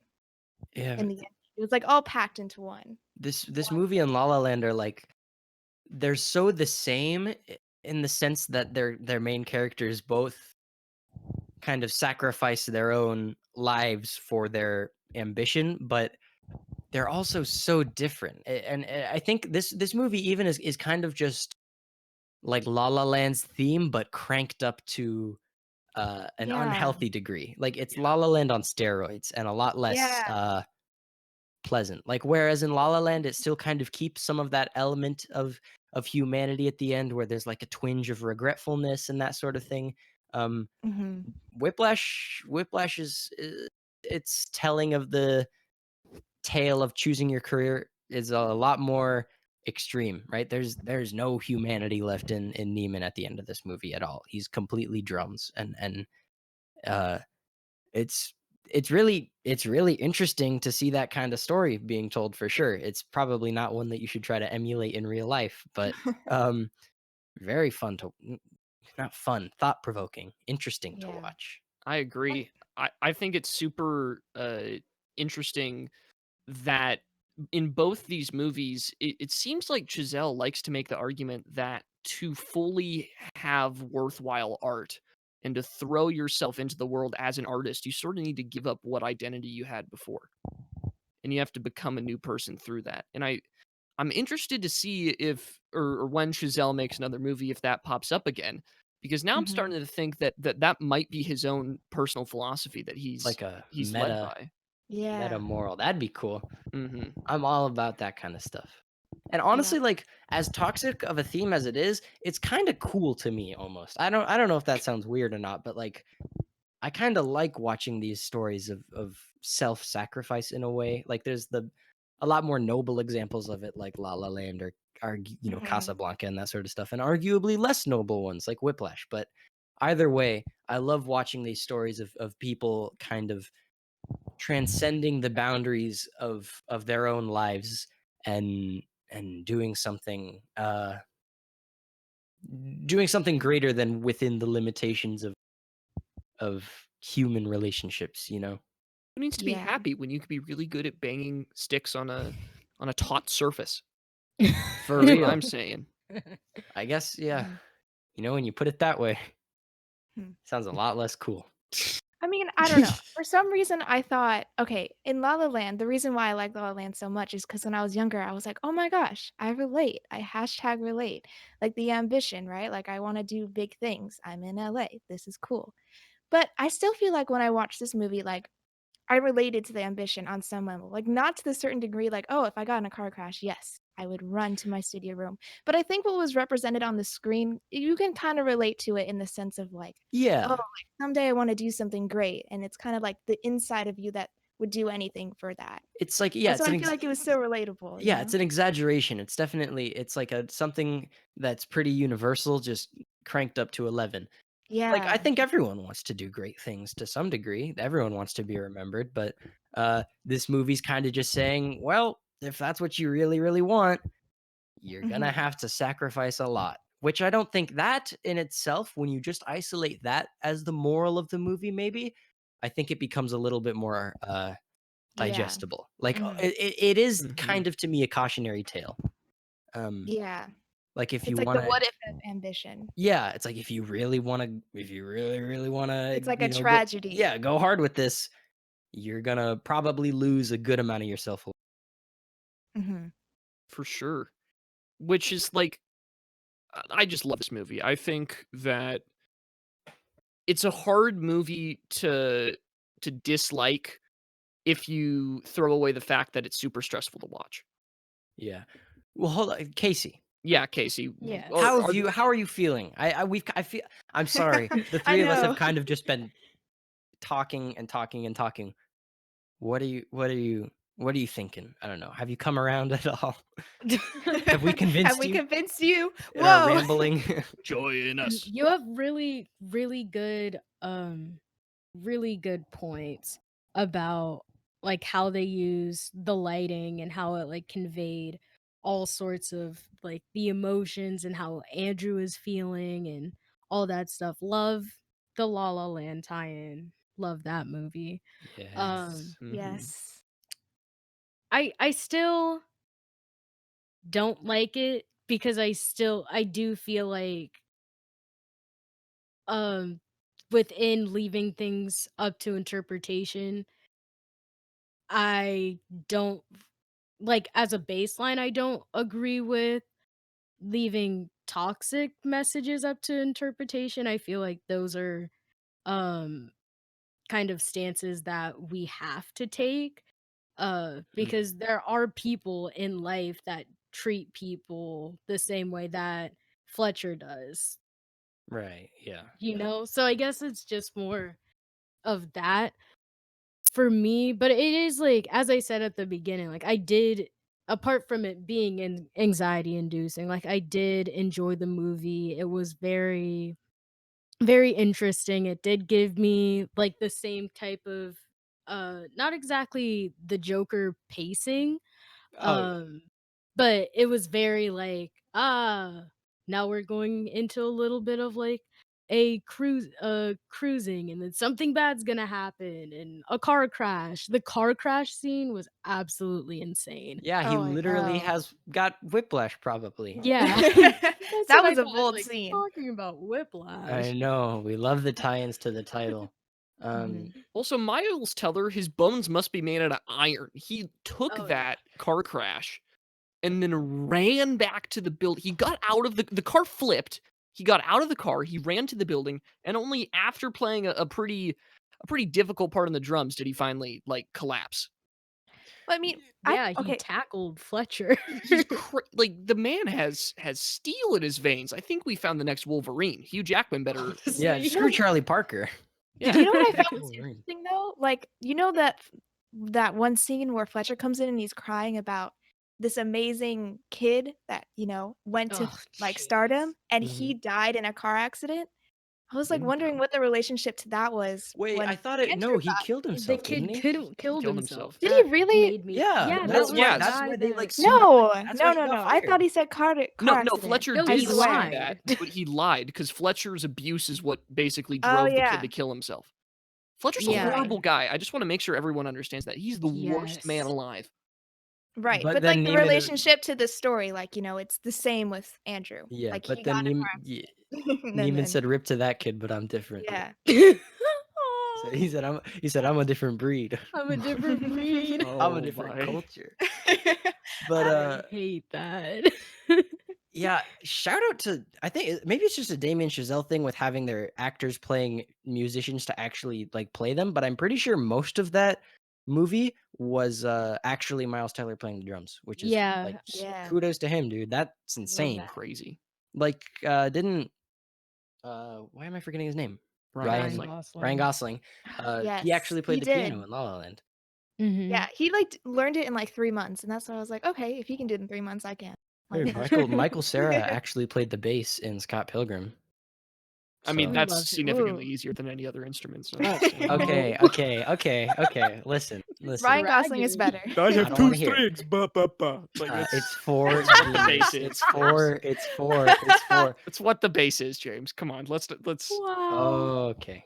yeah. in the end. It was like all packed into one. This movie and La La Land are like they're so the same in the sense that their main characters both kind of sacrifice their own lives for their ambition, but they're also so different. And I think this movie even is kind of just like La La Land's theme, but cranked up to an Yeah. unhealthy degree. Like it's La La Land on steroids and a lot less Yeah. pleasant. Like whereas in La La Land, it still kind of keeps some of that element of humanity at the end, where there's like a twinge of regretfulness and that sort of thing. Um, Hmm. Whiplash is it's telling of the tale of choosing your career is a lot more extreme, right? There's no humanity left in Neiman at the end of this movie at all. He's completely drums, and uh, it's it's really interesting to see that kind of story being told for sure. It's probably not one that you should try to emulate in real life, but um, very fun to not fun, thought provoking, interesting to Yeah. watch. I agree. I think it's super interesting that in both these movies, it seems like Giselle likes to make the argument that to fully have worthwhile art and to throw yourself into the world as an artist, you sort of need to give up what identity you had before. And you have to become a new person through that. And I'm interested to see if or when Chazelle makes another movie, if that pops up again. Because now I'm Hmm. starting to think that might be his own personal philosophy that Like a he's led by. meta Yeah. moral. That'd be cool. Mhm. I'm all about that kind of stuff. And Yeah. honestly, like as toxic of a theme as it is, it's kind of cool to me almost. I don't know if that sounds weird or not, but like I kind of like watching these stories of self-sacrifice in a way. Like there's a lot more noble examples of it, like La La Land or Hmm. Casablanca and that sort of stuff, and arguably less noble ones like Whiplash. But either way, I love watching these stories of people kind of transcending the boundaries of their own lives and doing something greater than within the limitations of human relationships, you know? Who needs to be Yeah. happy when you can be really good at banging sticks on a taut surface? For That's what real. I'm saying. I guess, yeah. Mhm. When you put it that way, Hmm. sounds a lot less cool. I mean, I don't know. For some reason, I thought, okay, in La La Land, the reason why I like La La Land so much is because when I was younger, I was like, oh my gosh, I relate. I hashtag relate. Like the ambition, right? Like I want to do big things. I'm in LA. This is cool. But I still feel like when I watch this movie, like I related to the ambition on some level, like not to the certain degree, like, oh, if I got in a car crash, yes, I would run to my studio room. But I think what was represented on the screen, you can kind of relate to it in the sense of like, oh, Yeah. like someday I want to do something great. And it's kind of like the inside of you that would do anything for that. It's like, yeah, And so I feel like it was so relatable, you yeah, know? it's an exaggeration. It's like a something that's pretty universal, just cranked up to 11. Like, I Yeah. think everyone wants to do great things to some degree. Everyone wants to be remembered, but this movie's kind of just saying, well, if that's what you really, really want, you're gonna Hmm. have to sacrifice a lot. Which I don't think that in itself, when you just isolate that as the moral of the movie, maybe, I think it becomes a little bit more Yeah. digestible. Like Hmm. it is Mhm. kind of to me a cautionary tale. Um, Yeah. like if you It's like the want to, what if of ambition. yeah, it's like if you really want to, if you really, really want to, It's like a go, tragedy. yeah, go hard with this. You're gonna probably lose a good amount of yourself. Hmm. For sure. Which is like I just love this movie. I think that it's a hard movie to dislike if you throw away the fact that it's super stressful to watch. Yeah. Well, hold on, Casey. Yeah, Casey. Yes. How are you feeling? I feel. I'm sorry. The I three of us have know. kind of just been talking and talking and talking. What are you? What are you thinking? I don't know. Have you come around at all? Have we Have convinced we you convinced you? in our Whoa. rambling? Join us. You have really, really good points about like how they use the lighting and how it like conveyed all sorts of like the emotions and how Andrew is feeling and all that stuff. Love the La La Land tie-in. Love that movie. Yes. Mhm. Yes. I still don't like it because I do feel like um within leaving things up to interpretation, I don't like as a baseline I don't agree with leaving toxic messages up to interpretation. I feel like those are um kind of stances that we have to take because there are people in life that treat people the same way that Fletcher does, Right. Yeah. you know? So I guess it's just more of that for me, but it is like as I said at the beginning, like I did apart from it being anxiety inducing, like I did enjoy the movie. It was very very interesting. It did give me like the same type of not exactly the Joker pacing, Oh yeah. um but it was very like now we're going into a little bit of like a cruising and then something bad's gonna happen and a car crash. The car crash scene was absolutely insane. Yeah, he Oh, I literally know. has got whiplash probably. Yeah. That's That what I was a thought. I was bold like, scene. talking about I whiplash. know. We love the tie-ins to the title. Mhm. Also, Miles Teller, his bones must be made out of iron. He took Oh, yeah. that car crash and then ran back to the building. He got out of the car flipped. He got out of the car. He ran to the building, and only after playing a pretty difficult part on the drums did he finally like collapse. Well, I mean, Yeah, he okay. tackled Fletcher. He's like the man has steel in his veins. I think we found the next Wolverine. Hugh Jackman better. Yeah, Honestly. screw Charlie Parker. Yeah. Do you know what I found was Wolverine. interesting though? Like, you know that one scene where Fletcher comes in and he's crying about this amazing kid that, went to Oh, like jeez. stardom and he Mhm. died in a car accident? I was like Didn't wondering what the relationship to that was Wait, I when thought it Andrew no, he got. killed The himself, didn't kid he? killed killed himself. himself. Did he That really? made me Yeah, yeah, that's that was why the Yes. that's guy why they that like No, that's no, why he no, got no. I fired. thought he said car No, accident. Fletcher No, did he say lied. that, but he lied because Fletcher's abuse is what basically Oh drove the kid yeah. to kill himself. Fletcher's a Yeah. horrible guy. I just want to make sure everyone understands that. He's the worst man Yes. alive. Right. But But then like the Neiman relationship to the story, like, it's the same with Andrew. yeah, Like but he got then in a Neiman car yeah, accident and Neiman then said rip to that kid, but I'm different. yeah. So he said I'm a different breed. I'm a different breed. I'm a Oh different my. culture. But I hate that. yeah, shout out to I think maybe it's just a Damien Chazelle thing with having their actors playing musicians to actually like play them, but I'm pretty sure most of that movie was actually Miles Teller playing the drums, which is Yeah, like Yeah. kudos to him, dude. That's love insane. that. Crazy. Like didn't why am I forgetting his name? Ryan Gosling. Ryan Gosling. Gosling. He Yes, actually he played the piano did. in La La Land. Yeah, Mhm. he like learned it in like 3 months, and that's why I was like, okay, if he can do it in 3 months, I can. Hey, Like Michael Cera actually played the bass in Scott Pilgrim. I mean, Who So that's loves it? significantly Ooh. easier than any other instrument. So Uh, just saying. okay, oh. okay. Listen. Ryan Gosling is Bragging. better. I I have don't two wanna hear it. strings. Ba, ba, ba. Like It's for that's what the genius. bass is. It's James. for That's what the bass is, James. Come on, let's. Wow. okay.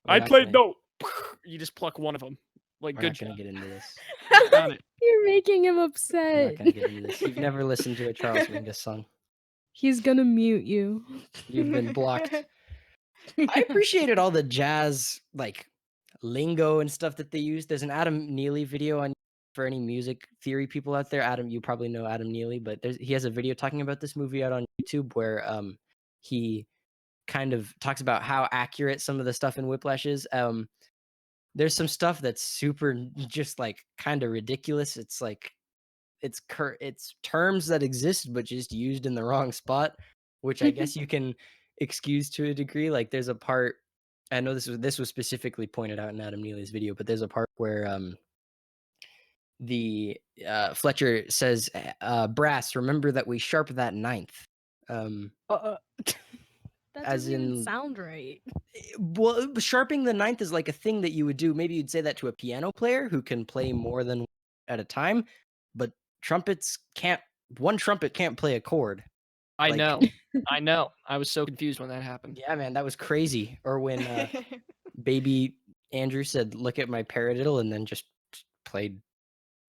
I We're not played gonna no. You just pluck one of them. Like we're good not gonna job. get into this. Got it. You're making him We're upset. not gonna get into this. You've never listened to a Charles Mingus song. He's gonna mute you. You've been blocked. I appreciated all the jazz like lingo and stuff that they use. There's an Adam Neely video on for any music theory people out there. Adam, you probably know Adam Neely, but he has a video talking about this movie out on YouTube where he kind of talks about how accurate some of the stuff in Whiplash is. There's some stuff that's super just like kind of ridiculous. It's like it's terms that exist but just used in the wrong spot, which I guess you can excuse to a degree. Like there's a part I know this was specifically pointed out in Adam Neely's video, but there's a part where the Fletcher says, "Brass, remember that we sharp that ninth." That As doesn't even in- sound right. Well, sharpening the ninth is like a thing that you would do. Maybe you'd say that to a piano player who can play more than at a time, but trumpets can't. One trumpet can't play a chord. I Like- know. I know. I was so confused when that happened. Yeah, man, that was crazy. Or when baby Andrew said, "Look at my paradiddle," and then just played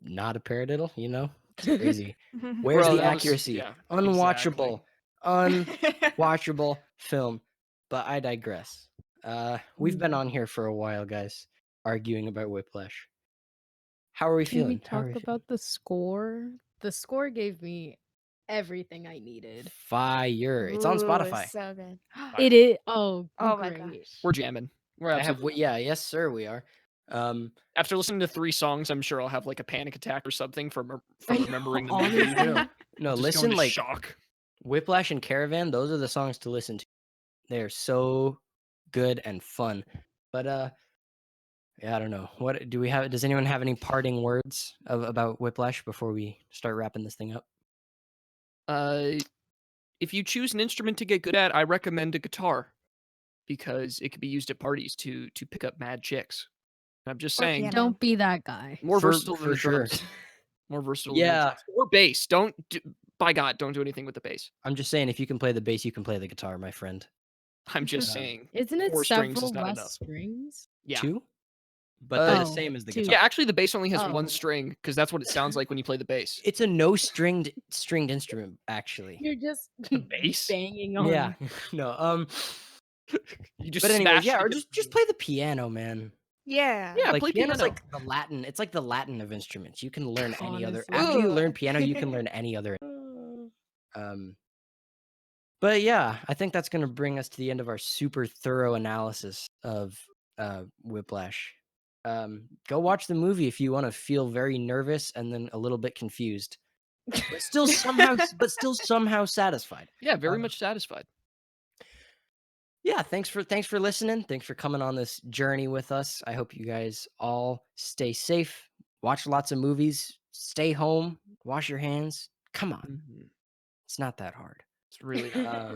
not a paradiddle. You know, it's crazy. Where's Bro, the that was- accuracy? yeah, Unwatchable, unwatchable film. But I digress. We've been on here for a while, guys, arguing about Whiplash. How are we Can feeling? we talk about the score? The score gave me everything I needed. Fire! It's on Ooh, Spotify. so good. It is. Oh, Oh my great. gosh. We're jamming. We're I have. absolutely. Yeah, yes, sir. We are. After listening to 3 songs, I'm sure I'll have like a panic attack or something from I know, remembering the movie. honestly. No, Just go listen, into like shock. Whiplash and Caravan. Those are the songs to listen to. They're so good and fun. But yeah, I don't know. What do we have? Does anyone have any parting words about Whiplash before we start wrapping this thing up? If you choose an instrument to get good at, I recommend a guitar because it could be used at parties to pick up mad chicks. I'm just Or saying, piano. Don't be that guy. more For- versatile than for the sure. drums. More versatile than the Yeah. drums. Or bass. By God, don't do anything with the bass. I'm just saying, if you can play the bass, you can play the guitar, my friend. I'm just Yeah. saying. Isn't it 4 strings several is not less enough. strings? Yeah. 2, but they're the Oh, same as the 2. guitar. Yeah, actually, the bass only has Oh. 1 string because that's what it sounds like when you play the bass. It's a no stringed instrument, actually. You're just bass? banging on. Yeah, no. You just But anyways, smash yeah, the or guitar. just play the piano, man. Yeah. Yeah, Like play piano's piano. like the Latin. It's like the Latin of instruments. You can learn any other. Honestly. After you Ooh. learn piano, you can learn any other. But yeah, I think that's gonna bring us to the end of our super thorough analysis of Whiplash. Go watch the movie if you want to feel very nervous and then a little bit confused, but still somehow satisfied. Yeah, very much satisfied. Yeah, thanks for listening. Thanks for coming on this journey with us. I hope you guys all stay safe, watch lots of movies, stay home, wash your hands. Come on, Mhm. it's not that hard. It's really not.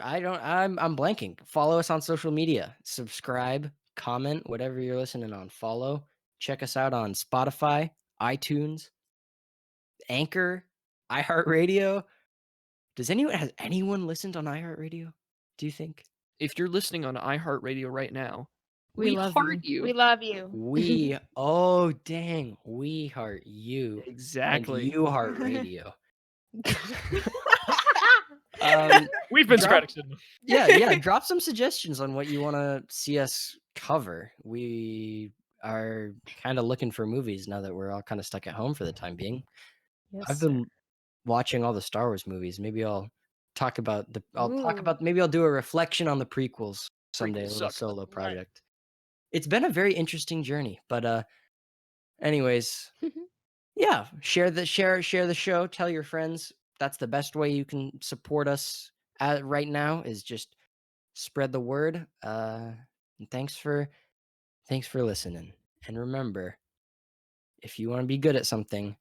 I'm blanking. Follow us on social media. Subscribe, comment, whatever you're listening on. Follow. Check us out on Spotify, iTunes, Anchor, iHeartRadio. Has anyone listened on iHeartRadio? Do you think? If you're listening on iHeartRadio right now, We we love heart you. you. We love you. We dang, we heart you. Exactly. And you heart radio. We've been Drop- Socratic Cinema. yeah, drop some suggestions on what you want to see us cover. We are kind of looking for movies now that we're all kind of stuck at home for the time being. Yes, I've been watching all the Star Wars movies. Maybe I'll talk about Ooh. maybe I'll do a reflection on the prequels someday, Prequels a little suck, solo right. project. It's been a very interesting journey, but anyways, yeah, share the show, tell your friends. That's the best way you can support us right now is just spread the word. And thanks for listening. And remember, if you want to be good at something,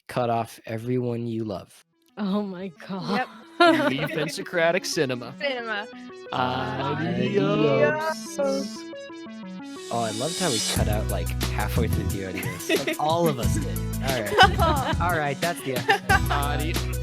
cut off everyone you love. Oh my god. Yep. We've been Socratic Cinema. Cinema. Adios. Oh, I loved how we cut out like halfway through the audio. Like all of us did. All right. All right, that's the episode. Adios.